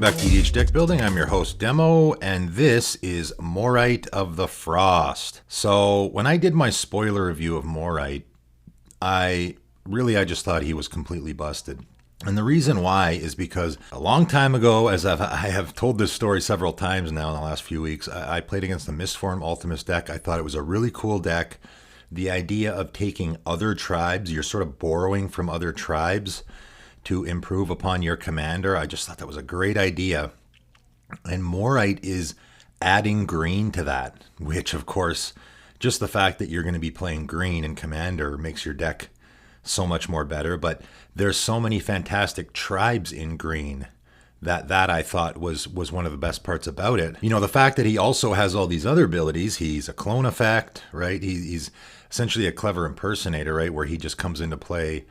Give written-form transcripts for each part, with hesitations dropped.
back to EDH Deck Building. I'm your host, Demo, and this is Moritte of the Frost. So when I did my spoiler review of Moritte, I just thought he was completely busted. And the reason why is because a long time ago, as I have told this story several times now in the last few weeks, I played against the Mistform Ultimus deck. I thought it was a really cool deck. The idea of taking other tribes, you're sort of borrowing from other tribes to improve upon your commander. I just thought that was a great idea. And Moritte is adding green to that, which of course, just the fact that you're going to be playing green in commander makes your deck so much more better. But there's so many fantastic tribes in green that I thought was one of the best parts about it. You know, the fact that he also has all these other abilities. He's a clone effect, right? He's essentially a clever impersonator, right? Where he just comes into play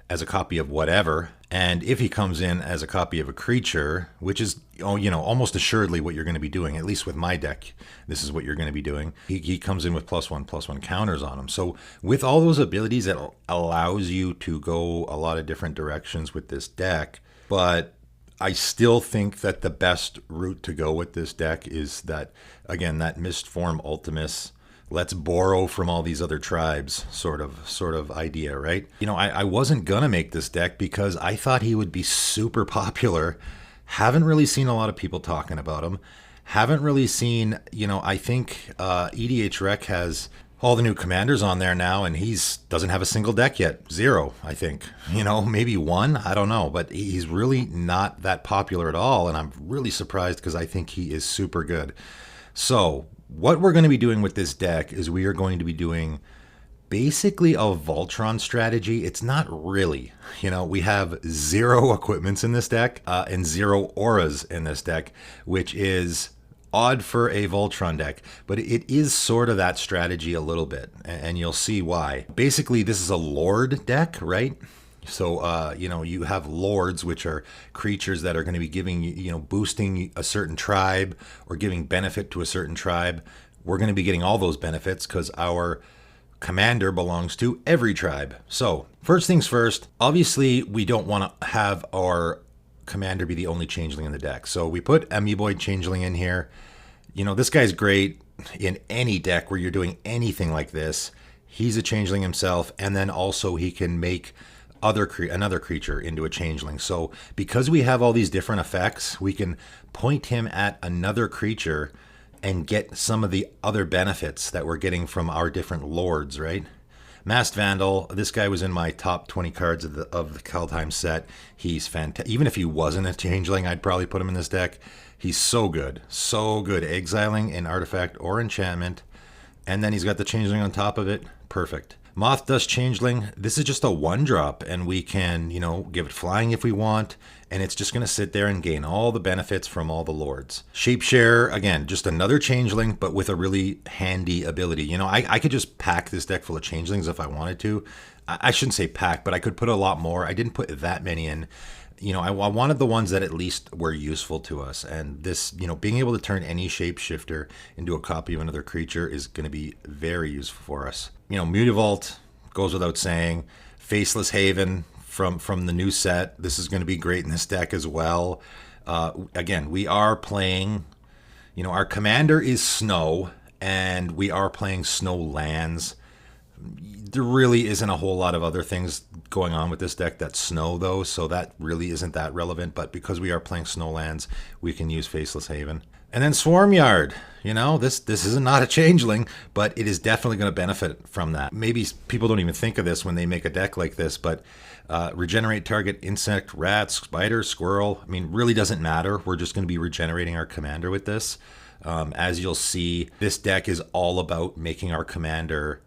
as a copy of whatever. And if he comes in as a copy of a creature, which is, almost assuredly what you're going to be doing, at least with my deck, this is what you're going to be doing. He comes in with +1/+1 counters on him. So with all those abilities, it allows you to go a lot of different directions with this deck. But I still think that the best route to go with this deck is that, again, that Mistform Ultimus, let's borrow from all these other tribes sort of idea, right? I wasn't gonna make this deck because I thought he would be super popular. Haven't really seen a lot of people talking about him. Haven't really seen, I think EDH Rec has all the new commanders on there now, and doesn't have a single deck yet. 0, I think. Maybe 1, I don't know. But he's really not that popular at all, and I'm really surprised because I think he is super good. So what we're going to be doing with this deck is we are going to be doing basically a Voltron strategy. It's not really, we have 0 equipments in this deck and 0 auras in this deck, which is odd for a Voltron deck, but it is sort of that strategy a little bit, and you'll see why. Basically, this is a Lord deck, right? So, you have lords, which are creatures that are going to be giving, boosting a certain tribe or giving benefit to a certain tribe. We're going to be getting all those benefits because our commander belongs to every tribe. So first things first, obviously we don't want to have our commander be the only changeling in the deck. So we put Amoeboid Changeling in here. This guy's great in any deck where you're doing anything like this. He's a changeling himself, and then also he can make another creature into a changeling. So because we have all these different effects, we can point him at another creature and get some of the other benefits that we're getting from our different lords, right? Masked Vandal, this guy was in my top 20 cards of the Kaldheim set. He's fantastic. Even if he wasn't a changeling, I'd probably put him in this deck. He's so good. So good. Exiling an artifact or enchantment. And then he's got the changeling on top of it. Perfect. Moth Dust Changeling, this is just a 1-drop, and we can, give it flying if we want, and it's just going to sit there and gain all the benefits from all the lords. Shapeshare, again, just another changeling, but with a really handy ability. I could just pack this deck full of changelings if I wanted to. I shouldn't say pack, but I could put a lot more. I didn't put that many in. I wanted the ones that at least were useful to us. And this, being able to turn any shapeshifter into a copy of another creature is going to be very useful for us. Mutavault goes without saying. Faceless Haven from the new set. This is going to be great in this deck as well. Again, we are playing, our commander is snow, and we are playing snow lands. There really isn't a whole lot of other things going on with this deck that's snow, though, so that really isn't that relevant. But because we are playing snowlands, we can use Faceless Haven. And then Swarmyard, this is not a changeling, but it is definitely going to benefit from that. Maybe people don't even think of this when they make a deck like this, but regenerate target insect, rat, spider, squirrel. Really doesn't matter. We're just going to be regenerating our commander with this. As you'll see, this deck is all about making our commander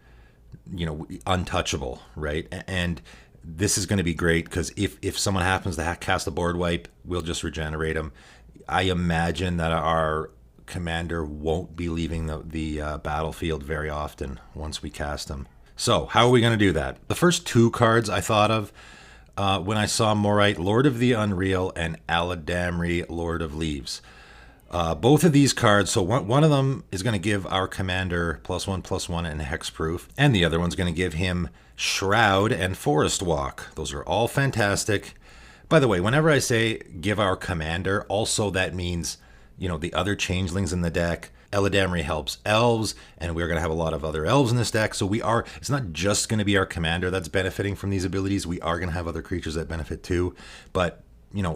untouchable, right? And this is going to be great because if someone happens to cast a board wipe, we'll just regenerate them. I imagine that our commander won't be leaving the battlefield very often once we cast him. So how are we going to do that? The first 2 cards I thought of when I saw Moritte, Lord of the Unreal and Aladamri, Lord of Leaves. Both of these cards, so one of them is going to give our commander +1/+1 and hexproof, and the other one's going to give him Shroud and Forest Walk. Those are all fantastic. By the way, whenever I say give our commander, also that means, the other changelings in the deck. Eladamri helps elves, and we're going to have a lot of other elves in this deck. So it's not just going to be our commander that's benefiting from these abilities. We are going to have other creatures that benefit too. But,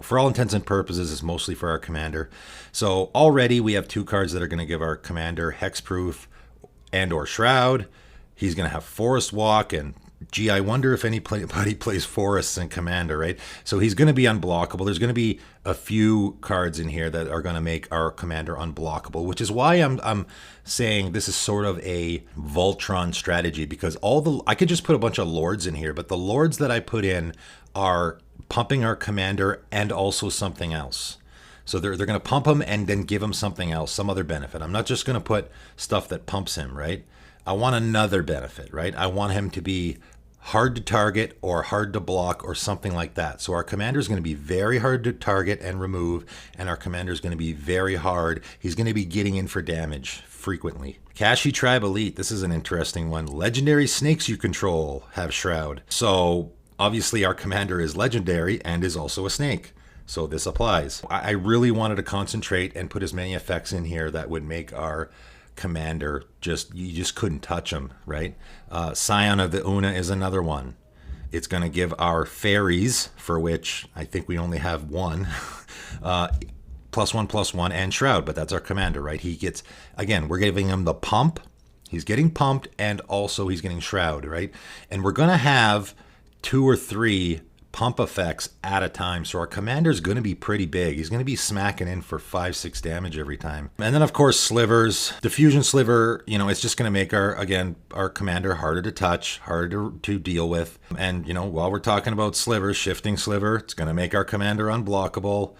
for all intents and purposes, it's mostly for our commander. So already we have 2 cards that are going to give our commander Hexproof and or Shroud. He's going to have Forest Walk, and gee, I wonder if anybody plays forests in Commander, right? So he's going to be unblockable. There's going to be a few cards in here that are going to make our Commander unblockable, which is why I'm saying this is sort of a Voltron strategy, because I could just put a bunch of Lords in here, but the Lords that I put in are pumping our Commander and also something else. So they're going to pump him and then give him something else, some other benefit. I'm not just going to put stuff that pumps him, right? I want another benefit, right? I want him to be hard to target or hard to block or something like that. So our commander is going to be very hard to target and remove, and our commander is going to be very hard. He's going to be getting in for damage frequently. Kashi Tribe Elite, this is an interesting one. Legendary snakes you control have Shroud. So obviously our commander is legendary and is also a snake. So this applies. I really wanted to concentrate and put as many effects in here that would make our commander you just couldn't touch him, right? Scion of the Una is another one. It's going to give our fairies, for which I think we only have one, +1/+1 and Shroud, but that's our commander, right? He gets, again, we're giving him the pump. He's getting pumped, and also he's getting Shroud, right? And we're going to have 2 or 3 pump effects at a time. So our commander's going to be pretty big. He's going to be smacking in for 5-6 damage every time. And then of course slivers. Diffusion Sliver, it's just going to make our commander harder to touch, harder to deal with. And while we're talking about slivers, Shifting Sliver, it's going to make our commander unblockable.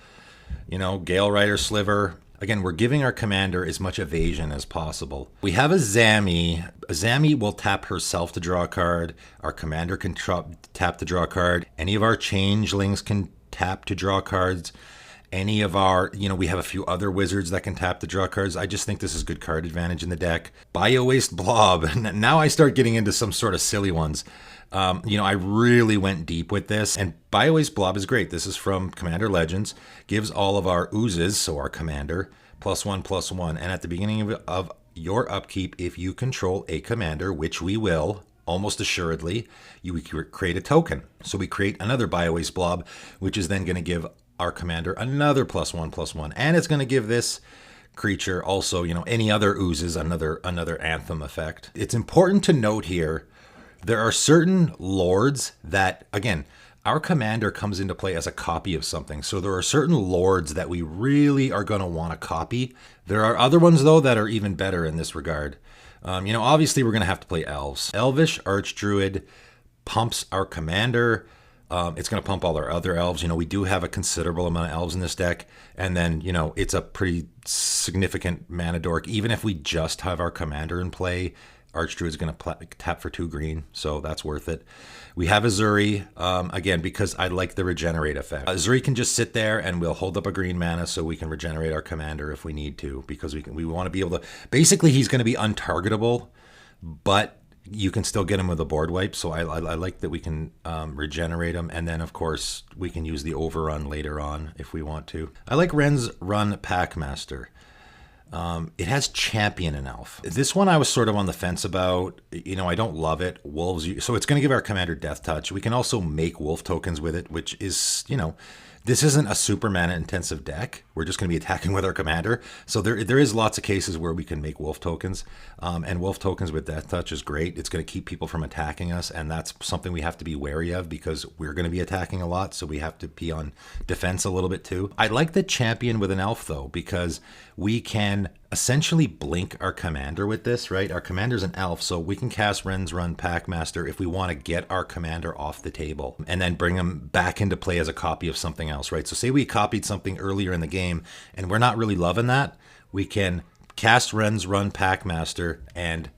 Gale Rider Sliver. Again, we're giving our commander as much evasion as possible. We have a Zami. Zami will tap herself to draw a card. Our commander can tap to draw a card. Any of our changelings can tap to draw cards. Any of our, we have a few other wizards that can tap to draw cards. I just think this is good card advantage in the deck. Bio-Waste Blob. Now I start getting into some sort of silly ones. I really went deep with this, and Bio-Waste Blob is great. This is from Commander Legends. Gives all of our oozes, so our commander, +1/+1. And at the beginning of your upkeep, if you control a commander, which we will, almost assuredly, you create a token. So we create another Bio-Waste Blob, which is then going to give our commander another +1/+1. And it's going to give this creature also, any other oozes, another Anthem effect. It's important to note here, there are certain lords that, again, our commander comes into play as a copy of something. So there are certain lords that we really are going to want to copy. There are other ones, though, that are even better in this regard. Obviously, we're going to have to play elves. Elvish Archdruid pumps our commander. It's going to pump all our other elves. We do have a considerable amount of elves in this deck. And then, it's a pretty significant mana dork. Even if we just have our commander in play, Archdruid is going to tap for 2 green, so that's worth it. We have Azuri, again, because I like the regenerate effect. Azuri can just sit there and we'll hold up a green mana so we can regenerate our commander if we need to, because we want to be able to... Basically, he's going to be untargetable, but you can still get him with a board wipe, so I like that we can regenerate him, and then, of course, we can use the overrun later on if we want to. I like Ren's Run Packmaster. It has Champion and Elf. This one I was sort of on the fence about. I don't love it. Wolves, so it's going to give our commander Death Touch. We can also make wolf tokens with it, which is, this isn't a super mana intensive deck. We're just going to be attacking with our commander. So there is lots of cases where we can make wolf tokens. And wolf tokens with Death Touch is great. It's going to keep people from attacking us. And that's something we have to be wary of because we're going to be attacking a lot. So we have to be on defense a little bit too. I like the Champion with an elf though, because we can essentially blink our commander with this, right? Our commander's an elf, so we can cast Ren's Run Packmaster if we want to get our commander off the table and then bring him back into play as a copy of something else, right? So say we copied something earlier in the game and we're not really loving that, we can cast Ren's Run Packmaster and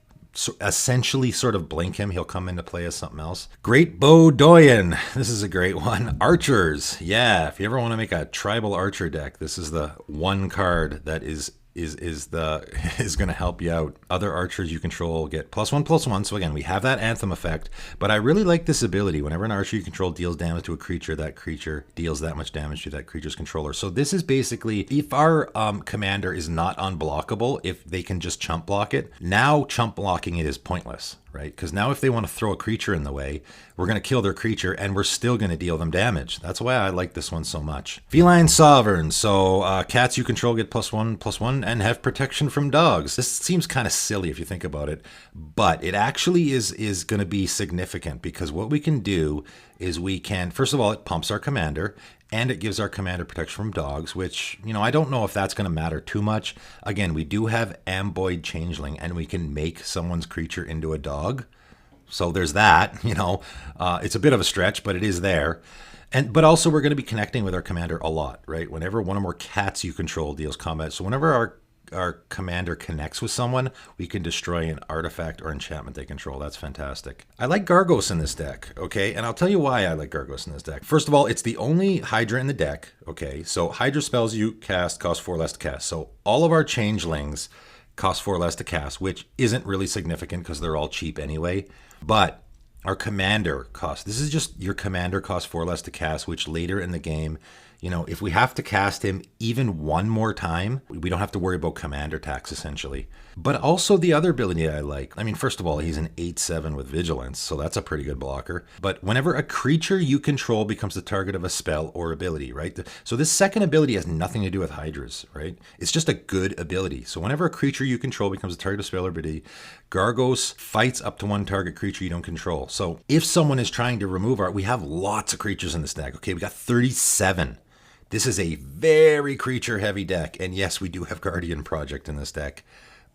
essentially sort of blink him. He'll come into play as something else. Great Bow Doyen. This is a great one. Archers. Yeah, if you ever want to make a tribal archer deck, this is the one card that is is is going to help you out. Other archers you control get +1/+1. So again, we have that anthem effect, but I really like this ability. Whenever an archer you control deals damage to a creature, that creature deals that much damage to that creature's controller. So this is basically if our commander is not unblockable, if they can just chump block it. Now chump blocking it is pointless, right? Because now if they want to throw a creature in the way, we're going to kill their creature and we're still going to deal them damage. That's why I like this one so much. Feline Sovereign. So cats you control get +1/+1 and have protection from dogs. This seems kind of silly if you think about it, but it actually is going to be significant because what we can do is we can, first of all, it pumps our commander and it gives our commander protection from dogs, which, you know, I don't know if that's going to matter too much. Again, we do have Amboid Changeling and we can make someone's creature into a dog. So there's that, you know, it's a bit of a stretch, but it is there. But also we're going to be connecting with our commander a lot, right? Whenever one or more cats you control deals combat. So whenever our commander connects with someone, we can destroy an artifact or enchantment they control. That's fantastic. I like Gargos in this deck, okay? And I'll tell you why I like Gargos in this deck. First of all, it's the only Hydra in the deck, okay? So Hydra spells you cast cost 4 less to cast. So all of our changelings cost 4 less to cast, which isn't really significant because they're all cheap anyway. But our commander cost, this is just your commander costs 4 less to cast, which later in the game, you know, if we have to cast him even one more time, we don't have to worry about commander tax essentially. But also the other ability I like, I mean, first of all, he's an 8/7 with vigilance, so that's a pretty good blocker. But whenever a creature you control becomes the target of a spell or ability, right? So this second ability has nothing to do with Hydras, right? It's just a good ability. So whenever a creature you control becomes the target of spell or ability, Gargos fights up to one target creature you don't control. So if someone is trying to remove we have lots of creatures in this deck, okay? We got 37. This is a very creature-heavy deck, and yes, we do have Guardian Project in this deck,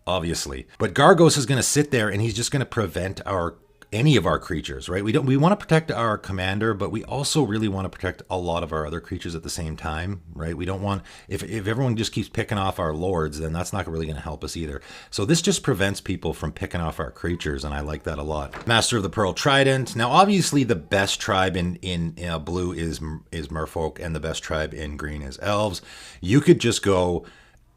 obviously. But Gargos is going to sit there, and he's just going to prevent any of our creatures, right? We want to protect our commander, but we also really want to protect a lot of our other creatures at the same time, right? We don't want, if everyone just keeps picking off our lords, then that's not really going to help us either. So this just prevents people from picking off our creatures, and I like that a lot. Master of the Pearl Trident. Now, obviously, the best tribe in blue is Merfolk, and the best tribe in green is Elves. You could just go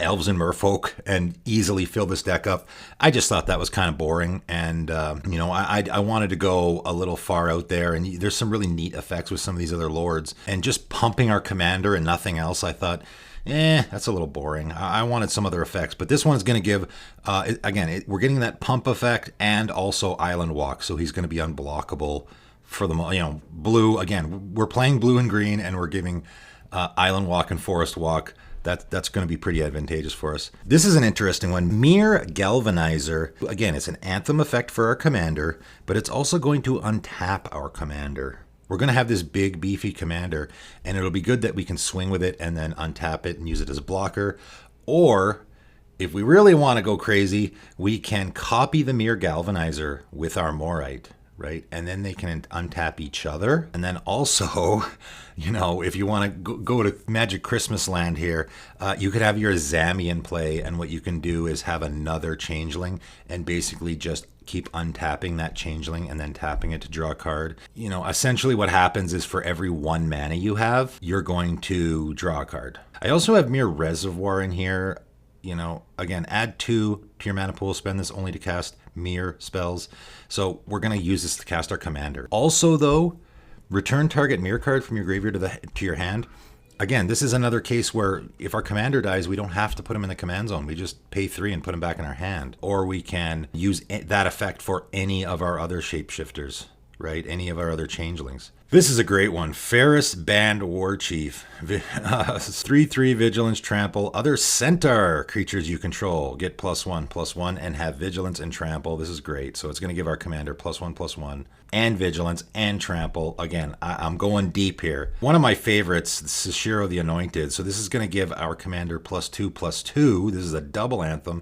Elves and Merfolk and easily fill this deck up. I just thought that was kind of boring, and you know, I wanted to go a little far out there, and there's some really neat effects with some of these other lords, and just pumping our commander and nothing else, I thought, that's a little boring. I wanted some other effects, but this one's going to give, again, we're getting that pump effect and also Island Walk, so he's going to be unblockable for the, you know, blue. Again, we're playing blue and green, and we're giving Island Walk and Forest Walk. That's going to be pretty advantageous for us. This is an interesting one. Mere Galvanizer. Again, it's an anthem effect for our commander, but it's also going to untap our commander. We're going to have this big, beefy commander, and it'll be good that we can swing with it and then untap it and use it as a blocker. Or, if we really want to go crazy, we can copy the Mere Galvanizer with our Moritte, right? And then they can untap each other. And then also, you know, if you want to go to Magic Christmas Land here, you could have your Zamian play, and what you can do is have another changeling and basically just keep untapping that changeling and then tapping it to draw a card. You know, essentially what happens is for every 1 mana you have, you're going to draw a card. I also have Mere Reservoir in here. You know, again, add 2 to your mana pool, spend this only to cast Mere spells. So we're going to use this to cast our commander. Also, though, return target Mere card from your graveyard to your hand. Again, this is another case where if our commander dies, we don't have to put him in the command zone. We just pay 3 and put him back in our hand. Or we can use that effect for any of our other shapeshifters, right? Any of our other changelings. This is a great one. Ferris Band War Chief. 3/3 Vigilance, Trample. Other Centaur creatures you control get +1/+1 and have Vigilance and Trample. This is great. So it's going to give our commander +1/+1 and Vigilance and Trample. Again, I'm going deep here. One of my favorites, Sashiro the Anointed. So this is going to give our commander +2/+2. This is a double anthem.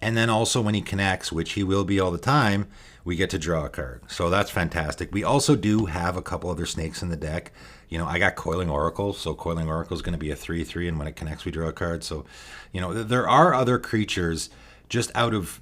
And then also when he connects, which he will be all the time, we get to draw a card. So that's fantastic. We also do have a couple other snakes in the deck. You know, I got Coiling Oracle, so Coiling Oracle is going to be a 3/3, and when it connects, we draw a card. So, you know, there are other creatures just out of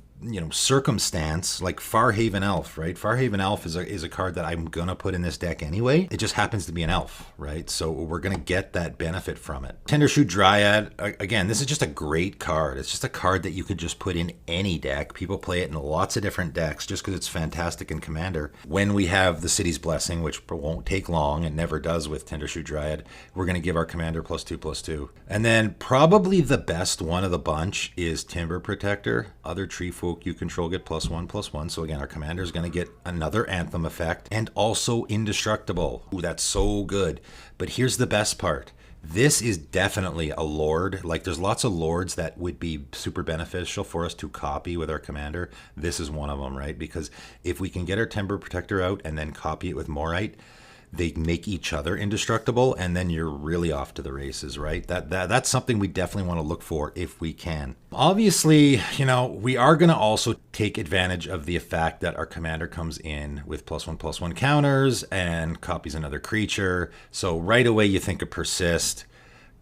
circumstance, like Farhaven Elf, right? Farhaven Elf is a card that I'm gonna put in this deck anyway. It just happens to be an elf, right? So we're gonna get that benefit from it. Tendershoot Dryad, again, this is just a great card. It's just a card that you could just put in any deck. People play it in lots of different decks just because it's fantastic in Commander. When we have the City's Blessing, which won't take long and never does with Tendershoot Dryad, we're gonna give our Commander +2/+2. And then probably the best one of the bunch is Timber Protector. Other tree folk you control get +1/+1. So again, our commander is going to get another Anthem effect and also indestructible. Ooh, that's so good. But here's the best part. This is definitely a lord. Like, there's lots of lords that would be super beneficial for us to copy with our commander. This is one of them, right? Because if we can get our Timber Protector out and then copy it with Moritte, they make each other indestructible, and then you're really off to the races, right? That's something we definitely want to look for if we can. Obviously, we are going to also take advantage of the fact that our commander comes in with +1/+1 counters and copies another creature. So right away you think of Persist,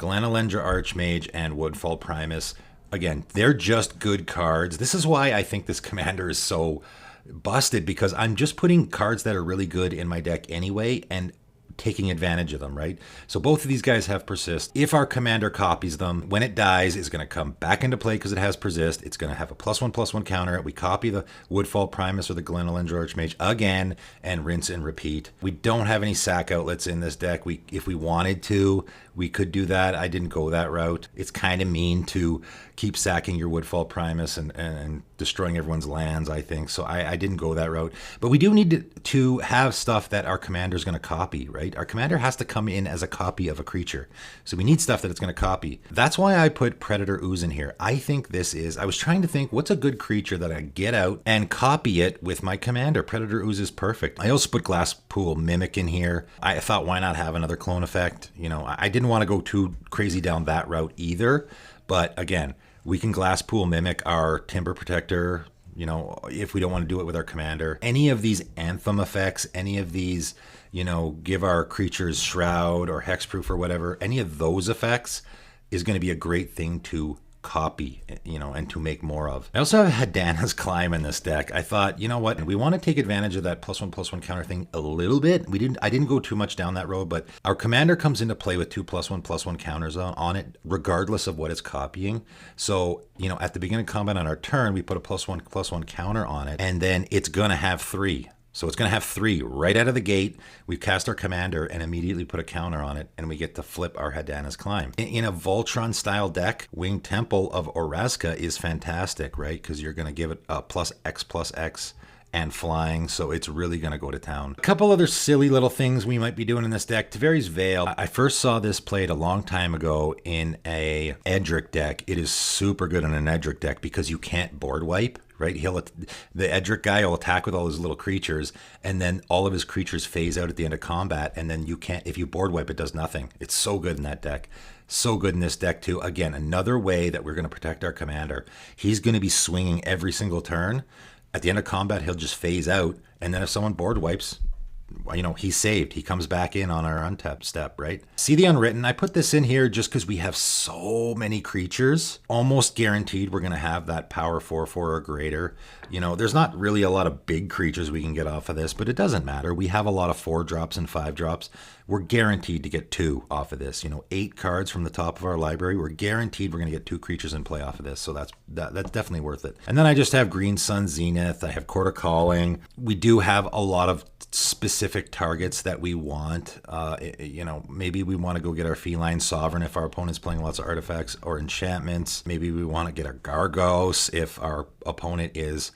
Glanalendra Archmage, and Woodfall Primus. Again, they're just good cards. This is why I think this commander is so busted, because I'm just putting cards that are really good in my deck anyway and taking advantage of them, right? So both of these guys have Persist. If our commander copies them, when it dies, it's going to come back into play because it has Persist. It's going to have a +1/+1 counter. We copy the Woodfall Primus or the Glenelendra Archmage again and rinse and repeat. We don't have any sack outlets in this deck. If we wanted to, we could do that. I didn't go that route. It's kind of mean to keep sacking your Woodfall Primus and destroying everyone's lands, I think. So I didn't go that route. But we do need to have stuff that our commander is going to copy, right? Our commander has to come in as a copy of a creature. So we need stuff that it's going to copy. That's why I put Predator Ooze in here. I think I was trying to think, what's a good creature that I get out and copy it with my commander? Predator Ooze is perfect. I also put Glasspool Mimic in here. I thought, why not have another clone effect? I didn't want to go too crazy down that route either. But again, we can Glasspool Mimic our Timber Protector, if we don't want to do it with our commander. Any of these Anthem effects, any of these, give our creatures Shroud or Hexproof or whatever, any of those effects is going to be a great thing to copy, and to make more of. I also have Hadana's Climb in this deck. I thought, you know what, we want to take advantage of that +1/+1 counter thing a little bit. I didn't go too much down that road, but our commander comes into play with 2 +1/+1 counters on it, regardless of what it's copying. So, at the beginning of combat on our turn, we put a +1/+1 counter on it, and then it's gonna have 3. So it's going to have 3 right out of the gate. We've cast our commander and immediately put a counter on it, and we get to flip our Hadana's Climb. In a Voltron-style deck, Winged Temple of Oraska is fantastic, right? Because you're going to give it a +X/+X and flying, so it's really going to go to town. A couple other silly little things we might be doing in this deck. Taveri's Veil. I first saw this played a long time ago in a Edric deck. It is super good in an Edric deck because you can't board wipe. Right, the Edric guy will attack with all his little creatures, and then all of his creatures phase out at the end of combat, and then you can't. If you board wipe, it does nothing. It's so good in that deck. So good in this deck too. Again, another way that we're going to protect our commander. He's going to be swinging every single turn. At the end of combat, he'll just phase out, and then if someone board wipes, he's saved. He comes back in on our Untapped Step, right? See the Unwritten. I put this in here just because we have so many creatures. Almost guaranteed we're going to have that power 4/4 or greater. There's not really a lot of big creatures we can get off of this, but it doesn't matter. We have a lot of 4-drops and 5-drops. We're guaranteed to get 2 off of this. 8 cards from the top of our library. We're guaranteed we're going to get 2 creatures in play off of this. So that's definitely worth it. And then I just have Green Sun Zenith. I have Court of Calling. We do have a lot of specific targets that we want. Maybe we want to go get our Feline Sovereign if our opponent's playing lots of artifacts or enchantments. Maybe we want to get our Gargos if our opponent is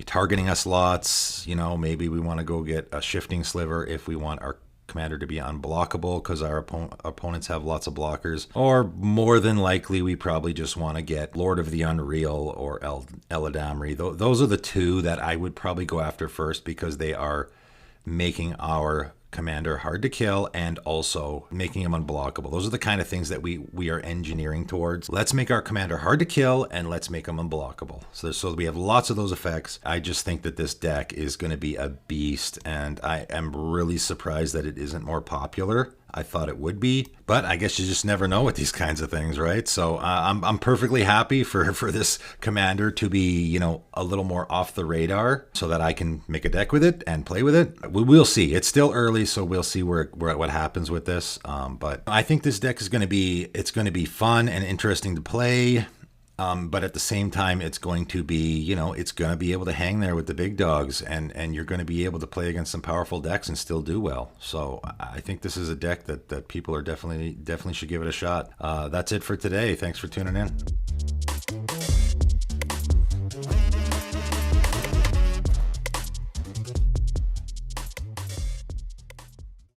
targeting us lots. Maybe we want to go get a Shifting Sliver if we want our commander to be unblockable because our opponents have lots of blockers. Or more than likely, we probably just want to get Lord of the Unreal or Eladamri. Those are the 2 that I would probably go after first because they are making our commander hard to kill and also making him unblockable. Those are the kind of things that we are engineering towards. Let's make our commander hard to kill and let's make him unblockable. So we have lots of those effects. I just think that this deck is going to be a beast, and I am really surprised that it isn't more popular. I thought it would be. But I guess you just never know with these kinds of things, right? So I'm perfectly happy for this commander to be, you know, a little more off the radar so that I can make a deck with it and play with it. We'll see. It's still early, so we'll see what happens with this. But I think this deck is going to be fun and interesting to play. But at the same time, it's going to be, you know, it's going to be able to hang there with the big dogs, and you're going to be able to play against some powerful decks and still do well. So I think this is a deck that people are definitely should give it a shot. That's it for today. Thanks for tuning in.